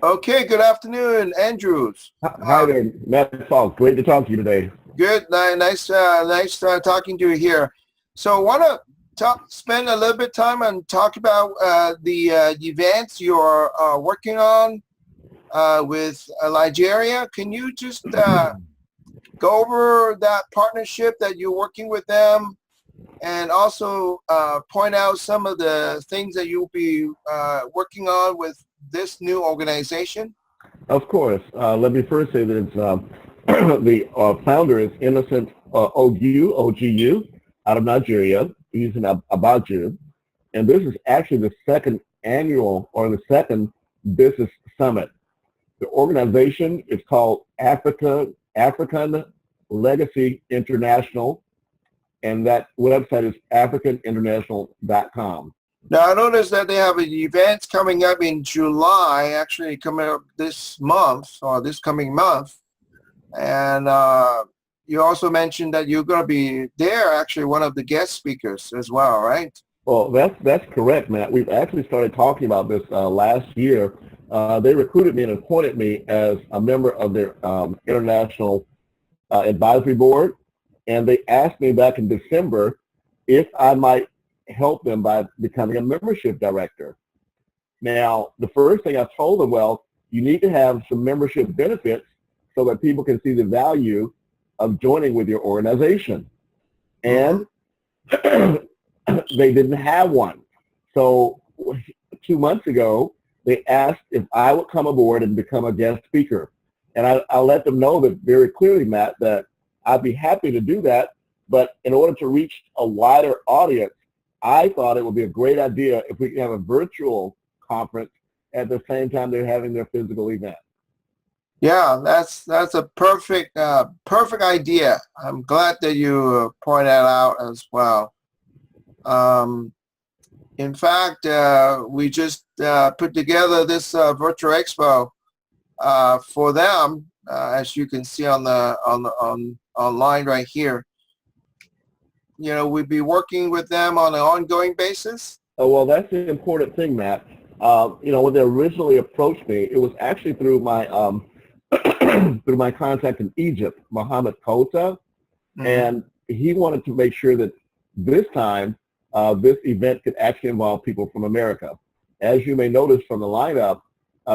Okay, good afternoon, Andrews. Hi there, Matt Falk. Great to talk to you today. Good, nice talking to you here. So, want to spend a little bit time and talk about the events you're working on with Nigeria. Can you just go over that partnership that you're working with them, and also point out some of the things that you'll be working on with this new organization? Of course, let me first say that it's, the founder is Innocent Ogu, out of Nigeria. He's an Abaju. And this is actually the second annual or the second business summit. The organization is called African Legacy International, and that website is africaninternational.com. Now, I noticed that they have an event coming up in July, actually coming up this month or this coming month. And you also mentioned that you're going to be there, actually one of the guest speakers as well, right? Well, that's correct, Matt. We've actually started talking about this last year. They recruited me and appointed me as a member of their international advisory board, and they asked me back in December if I might help them by becoming a membership director. Now, the first thing I told them, well, you need to have some membership benefits so that people can see the value of joining with your organization. Mm-hmm. And they didn't have one. So 2 months ago, they asked if I would come aboard and become a guest speaker. And I let them know that very clearly, Matt, that I'd be happy to do that. But in order to reach a wider audience, I thought it would be a great idea if we could have a virtual conference at the same time they're having their physical event. Yeah, that's a perfect idea. I'm glad that you point that out as well. Um, in fact, we just put together this virtual expo for them, as you can see on online right here. You know, we'd be working with them on an ongoing basis. Oh, well, that's the important thing, Matt. When they originally approached me, it was actually through my through my contact in Egypt, Mohammed Kota, Mm-hmm. and he wanted to make sure that this time this event could actually involve people from America. As you may notice from the lineup,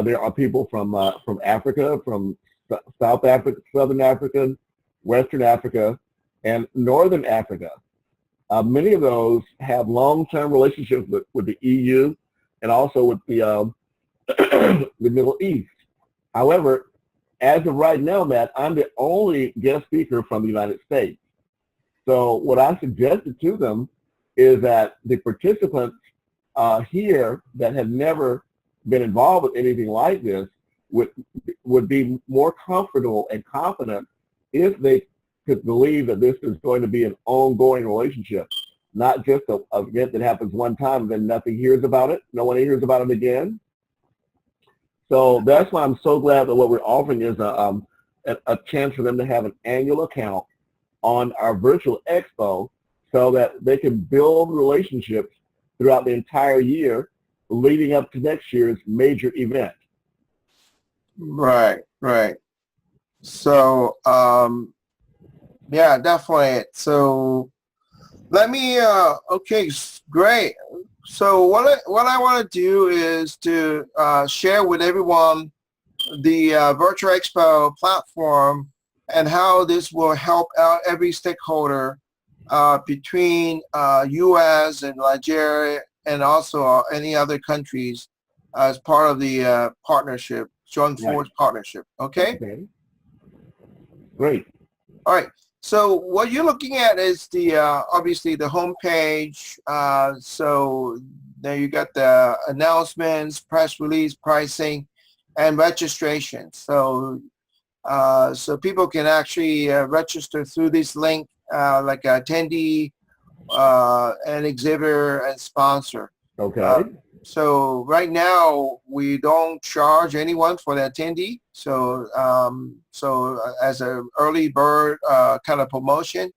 there are people from Africa, from South Africa, Southern Africa, Western Africa, and Northern Africa. Many of those have long-term relationships with the EU and also with the Middle East. However, as of right now, Matt, I'm the only guest speaker from the United States. So what I suggested to them is that the participants here that have never been involved with anything like this would would be more comfortable and confident if they could believe that this is going to be an ongoing relationship, not just a event that happens one time and then nothing hears about it, no one hears about it again. So that's why I'm so glad that what we're offering is a chance for them to have an annual account on our virtual expo so that they can build relationships throughout the entire year leading up to next year's major event. Right, right. So, yeah, definitely. So let me, okay, great. So what I want to do is to share with everyone the Virtual Expo platform and how this will help out every stakeholder between U.S. and Nigeria and also any other countries as part of the partnership, joint Right. force partnership. Okay. Okay. Great. All right. So what you're looking at is the obviously the homepage. So there you got the announcements, press release, pricing, and registration. So people can actually register through this link, like attendee, an exhibitor, and sponsor. Uh, Okay. so right now we don't charge anyone for the attendee. So as an early bird kind of promotion,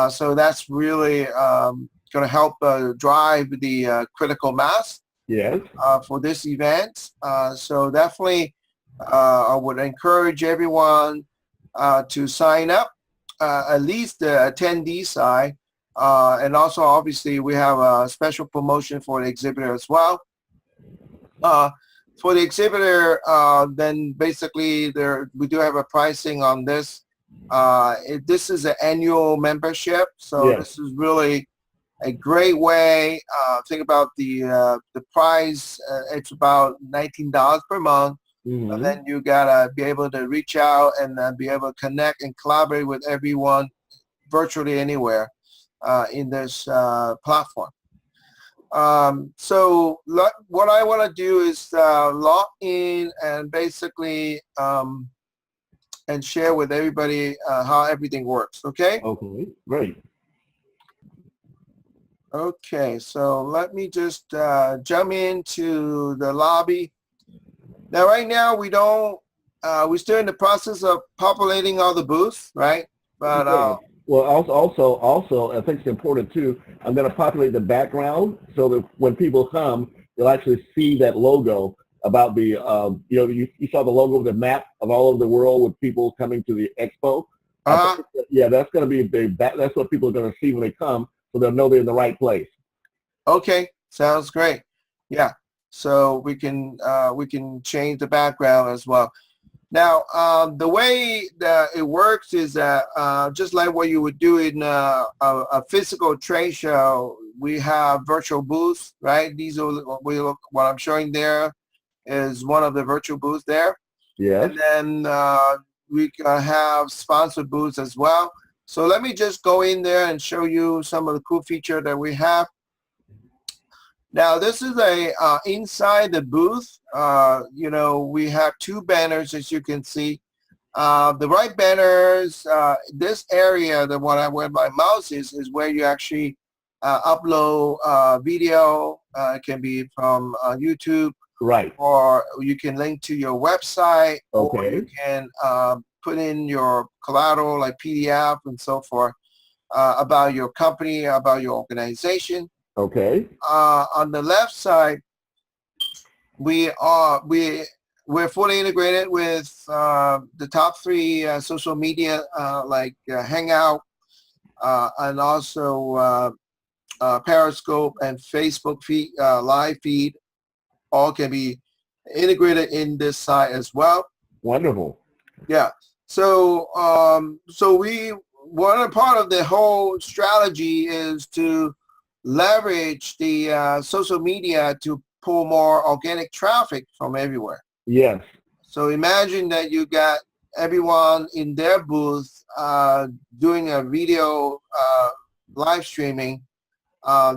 so that's really going to help drive the critical mass. Yes. for this event. So definitely, I would encourage everyone to sign up, at least the attendee side. And also, obviously, we have a special promotion for the exhibitor as well. For the exhibitor, then basically we do have a pricing on this. This is an annual membership, so Yes. this is really a great way. Think about the price. It's about $19 per month. Mm-hmm. And then you gotta be able to reach out and be able to connect and collaborate with everyone virtually anywhere in this platform. So what I want to do is log in and basically and share with everybody how everything works. Okay. Okay. Great. Okay. So let me just jump into the lobby. Now, right now we don't. We're still in the process of populating all the booths, right? But Yeah. Well, also, I think it's important too. I'm going to populate the background so that when people come, they'll actually see that logo about the, you saw the logo of the map of all over the world with people coming to the expo. Yeah, that's going to be a big. That's what people are going to see when they come, so they'll know they're in the right place. Okay, sounds great. Yeah, so we can change the background as well. Now, the way that it works is that just like what you would do in a physical trade show, we have virtual booths, right? These are what I'm showing there is one of the virtual booths there. Yes. And then we have sponsored booths as well. So let me just go in there and show you some of the cool features that we have. Now, this is inside the booth. We have two banners, as you can see. The right banners, this area, the one I where my mouse is where you actually upload video. It can be from YouTube. Right. Or you can link to your website. Okay. Or you can put in your collateral like PDF and so forth about your company, about your organization. Okay. On the left side, we're fully integrated with the top three social media like Hangout and also Periscope and Facebook feed, live feed. All can be integrated in this site as well. Wonderful. Yeah. So one part of the whole strategy is to leverage the social media to pull more organic traffic from everywhere. Yes. So imagine that you got everyone in their booth doing a video live streaming,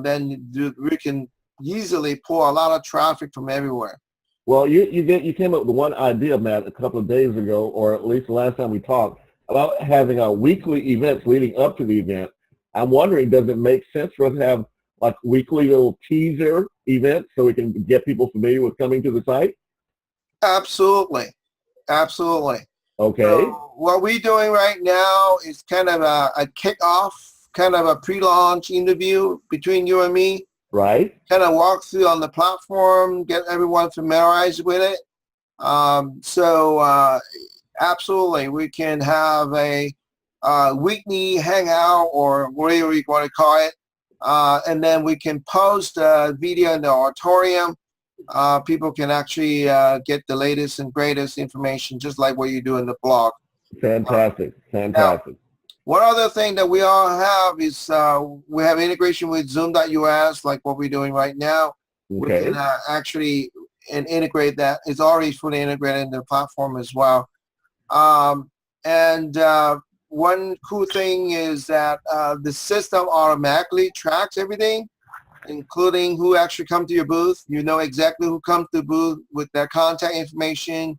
then we can easily pull a lot of traffic from everywhere. Well, you came up with one idea, Matt, a couple of days ago, or at least the last time we talked, about having weekly events leading up to the event. I'm wondering, does it make sense for us to have like weekly little teaser events so we can get people familiar with coming to the site? Absolutely. Absolutely. Okay. So what we're doing right now is kind of a kickoff, kind of a pre-launch interview between you and me. Right. Kind of walk through on the platform, get everyone familiarized with it. Absolutely, we can have a weekly hangout or whatever you want to call it. And then we can post a video in the auditorium. People can actually get the latest and greatest information, just like what you do in the blog. Fantastic. Fantastic. Now, one other thing that we all have is we have integration with Zoom.us, like what we're doing right now. Okay. We can actually integrate that. It's already fully integrated in the platform as well. One cool thing is that the system automatically tracks everything, including who actually come to your booth. You know exactly who comes to the booth with their contact information,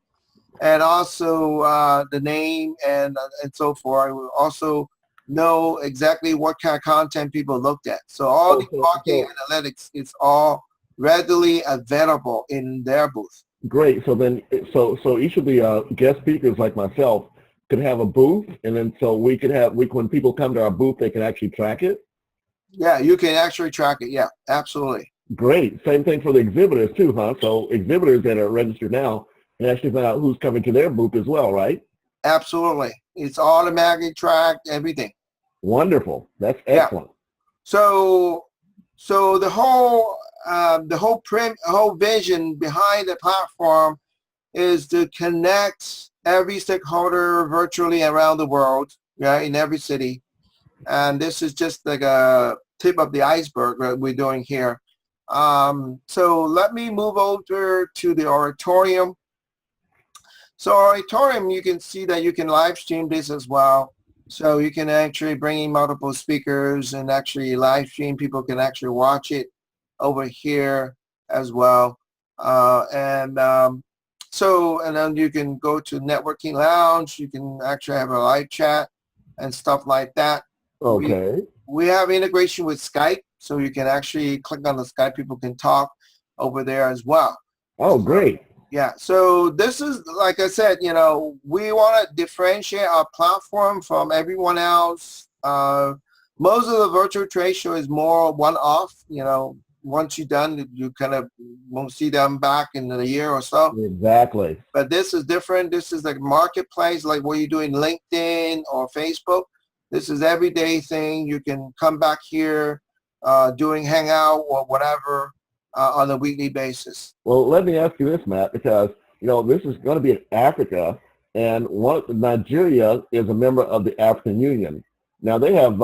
and also the name and so forth. We also know exactly what kind of content people looked at. So all the marketing analytics is all readily available in their booth. Great. So then, so each of the guest speakers, like myself, could have a booth, and then so we could have when people come to our booth, they can actually track it. Yeah, you can actually track it. Yeah, absolutely. Great. Same thing for the exhibitors too, huh? So exhibitors that are registered now can actually find out who's coming to their booth as well, right? Absolutely. It's automatically tracked, everything. Wonderful. That's Yeah. excellent. So, the whole vision behind the platform is to connect every stakeholder virtually around the world, yeah, in every city. And this is just like a tip of the iceberg that we're doing here. So let me move over to the auditorium. So auditorium, you can see that you can live stream this as well. So you can actually bring in multiple speakers and actually live stream. People can actually watch it over here as well. And then you can go to networking lounge. You can actually have a live chat and stuff like that. Okay. We have integration with Skype, so you can actually click on the Skype. People can talk over there as well. Oh, great. Yeah, so this is, like I said, we want to differentiate our platform from everyone else. Most of the virtual trade show is more one-off. Once you're done, you kind of won't see them back in a year or so. Exactly. But this is different. This is like marketplace, like what you do in LinkedIn or Facebook. This is everyday thing. You can come back here doing Hangout or whatever on a weekly basis. Well, let me ask you this, Matt, because this is going to be in Africa, and Nigeria is a member of the African Union. Now they have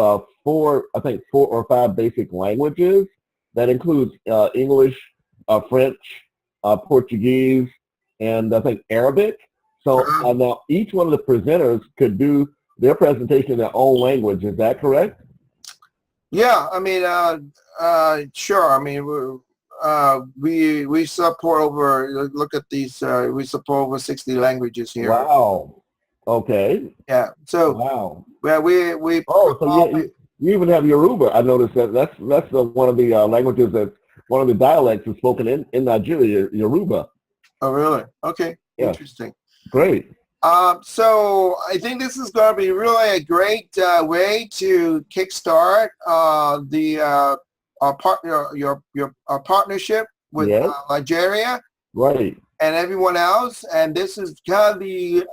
four or five basic languages. That includes English, French, Portuguese, and I think Arabic. So now each one of the presenters could do their presentation in their own language. Is that correct? Yeah, I mean, sure. I mean, we support over. Look at these. We support over 60 languages here. Wow. Okay. Yeah. So. Wow. Well, we. Oh, so you even have Yoruba. I noticed that's one of the languages that one of the dialects is spoken in Nigeria. Yoruba. Oh, really? Okay. Yeah. Interesting. Great. So I think this is going to be really a great way to kickstart our partnership with Nigeria, right, and everyone else. And this is kind of the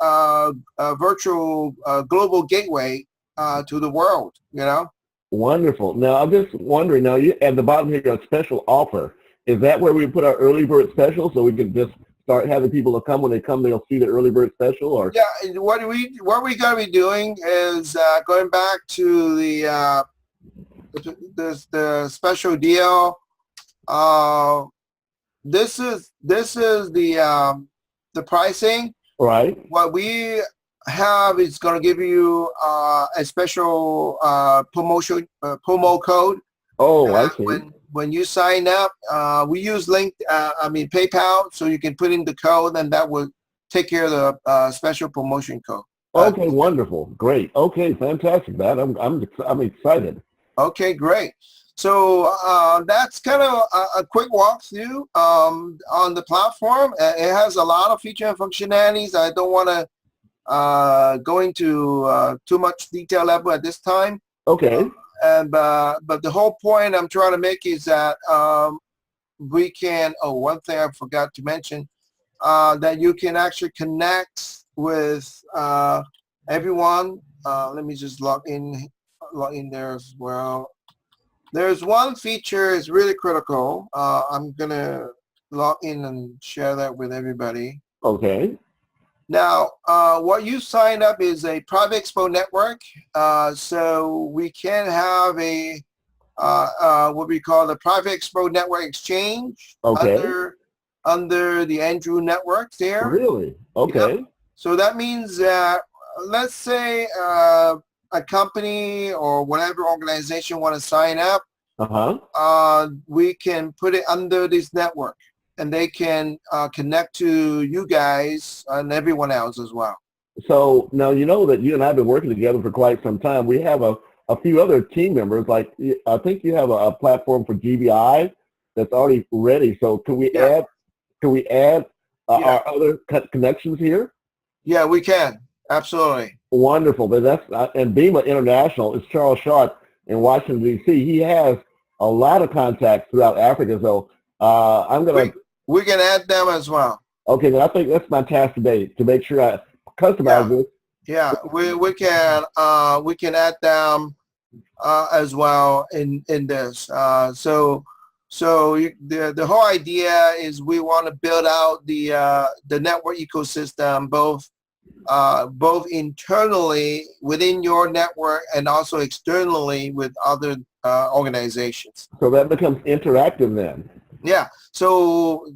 virtual global gateway to the world. Wonderful. Now I'm just wondering. Now you at the bottom here, a special offer. Is that where we put our early bird special, so we can just start having people to come when they come, they'll see the early bird special? Or yeah, what we're going to be doing is going back to the special deal. This is the pricing. Right. What we have is going to give you a special promo code. Oh, I see. When you sign up, we use PayPal, so you can put in the code, and that will take care of the special promotion code. Okay, wonderful, great. Okay, fantastic, Matt. I'm excited. Okay, great. So that's kind of a quick walkthrough on the platform. It has a lot of feature and functionalities. I don't want to go into too much detail level at this time. Okay. But the whole point I'm trying to make is that we can. Oh, one thing I forgot to mention, that you can actually connect with everyone. Let me just log in there as well. There's one feature is really critical. I'm gonna log in and share that with everybody. Okay. Now, what you signed up is a private Expo network. So we can have a what we call the private Expo network exchange under the Andrew network there. Really? Okay. Yep. So that means that, let's say a company or whatever organization want to sign up, we can put it under this network, and they can connect to you guys and everyone else as well. So now you know that you and I have been working together for quite some time. We have a few other team members. Like I think you have a platform for GBI that's already ready. So can we add our other connections here? Yeah, we can. Absolutely. Wonderful. But that's and BEMA International is Charles Sharp in Washington, D.C. He has a lot of contacts throughout Africa. So I'm going to. We can add them as well. Okay, then I think that's my task today, to make sure I customize this. Yeah, we can add them as well in this. The whole idea is we want to build out the network ecosystem, both internally within your network and also externally with other organizations. So that becomes interactive then. Yeah. So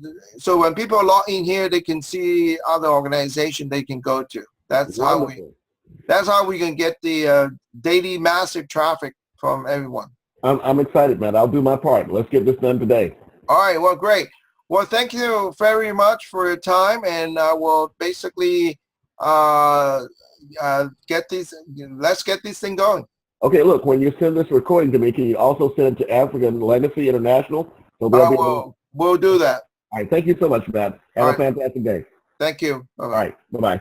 when people log in here, they can see other organizations they can go to. That's how we can get the daily massive traffic from everyone. I'm excited, man. I'll do my part. Let's get this done today. All right. Well, great. Well, thank you very much for your time, and we'll basically let's get this thing going. Okay, look, when you send this recording to me, can you also send it to African Legacy International? So we'll do that. All right. Thank you so much, Matt. Have a fantastic day. Thank you. Bye-bye. All right. Bye-bye.